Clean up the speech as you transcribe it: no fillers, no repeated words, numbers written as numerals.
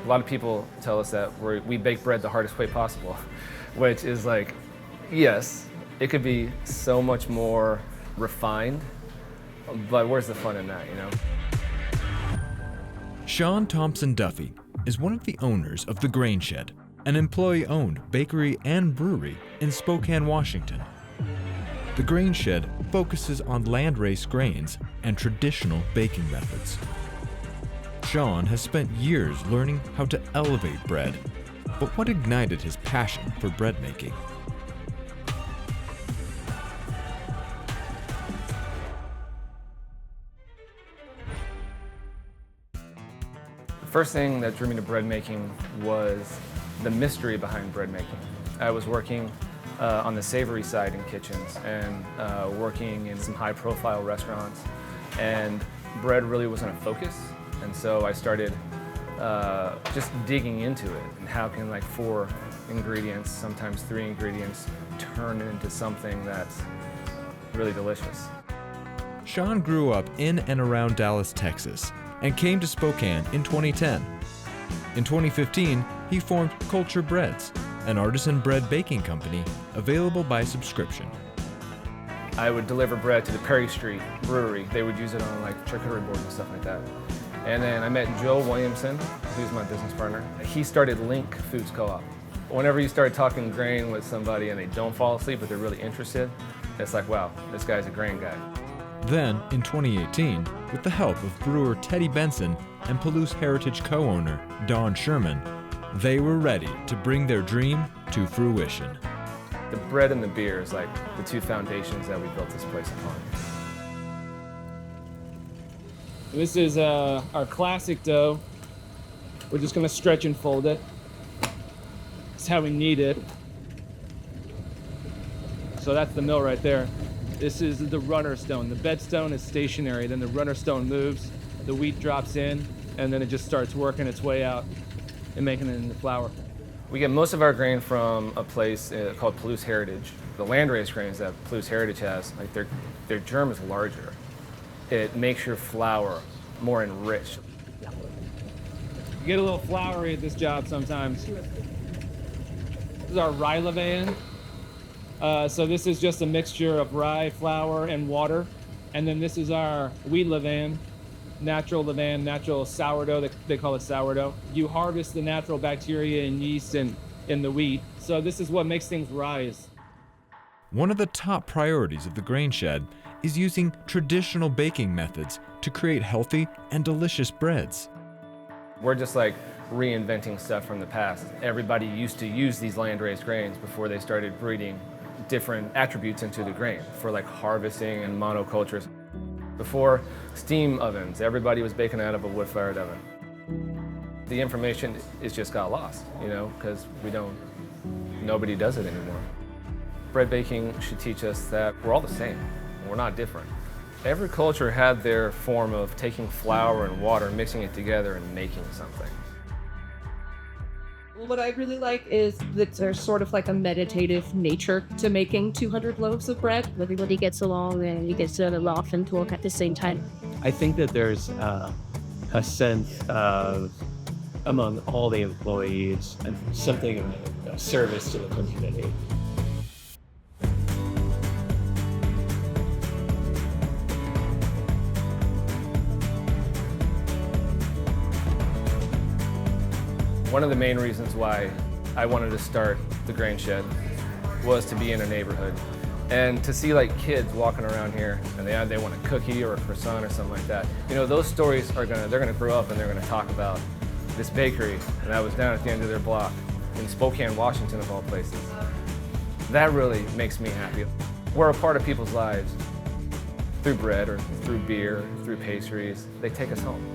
A lot of people tell us that we bake bread the hardest way possible, which is like, yes, it could be so much more refined, but where's the fun in that, you know? Shaun Thompson Duffy is one of the owners of The Grain Shed, an employee-owned bakery and brewery in Spokane, Washington. The Grain Shed focuses on land-raised grains and traditional baking methods. Shaun has spent years learning how to elevate bread, but what ignited his passion for bread making? The first thing that drew me to bread making was the mystery behind bread making. I was working on the savory side in kitchens and working in some high-profile restaurants, and bread really wasn't a focus. And so I started just digging into it, and how can like 4 ingredients, sometimes 3 ingredients, turn into something that's really delicious. Shaun grew up in and around Dallas, Texas, and came to Spokane in 2010. In 2015, he formed Culture Breads, an artisan bread baking company available by subscription. I would deliver bread to the Perry Street brewery. They would use it on like charcuterie boards and stuff like that. And then I met Joe Williamson, who's my business partner. He started Link Foods Co-op. Whenever you start talking grain with somebody and they don't fall asleep, but they're really interested, it's like, wow, this guy's a grain guy. Then, in 2018, with the help of brewer Teddy Benson and Palouse Heritage co-owner Don Sherman, they were ready to bring their dream to fruition. The bread and the beer is like the 2 foundations that we built this place upon. This is our classic dough. We're just gonna stretch and fold it. It's how we knead it. So that's the mill right there. This is the runner stone. The bed stone is stationary, then the runner stone moves, the wheat drops in, and then it just starts working its way out and making it into flour. We get most of our grain from a place called Palouse Heritage. The land-raised grains that Palouse Heritage has, like their germ is larger. It makes your flour more enriched. You get a little floury at this job sometimes. This is our rye levain. So this is just a mixture of rye, flour, and water. And then this is our wheat levain, natural sourdough. They call it sourdough. You harvest the natural bacteria and yeast in the wheat. So this is what makes things rise. One of the top priorities of the Grain Shed is using traditional baking methods to create healthy and delicious breads. We're just like reinventing stuff from the past. Everybody used to use these land-raised grains before they started breeding different attributes into the grain for like harvesting and monocultures. Before steam ovens, everybody was baking out of a wood-fired oven. The information is just got lost, you know, because nobody does it anymore. Bread baking should teach us that we're all the same. We're not different. Every culture had their form of taking flour and water, mixing it together and making something. What I really like is that there's sort of like a meditative nature to making 200 loaves of bread. Everybody gets along and you get to laugh and talk at the same time. I think that there's a sense of, among all the employees, something of a service to the community. One of the main reasons why I wanted to start the Grain Shed was to be in a neighborhood and to see like kids walking around here and they want a cookie or a croissant or something like that. You know, those stories they're gonna grow up and they're gonna talk about this bakery that was down at the end of their block in Spokane, Washington of all places. That really makes me happy. We're a part of people's lives through bread or through beer, through pastries. They take us home.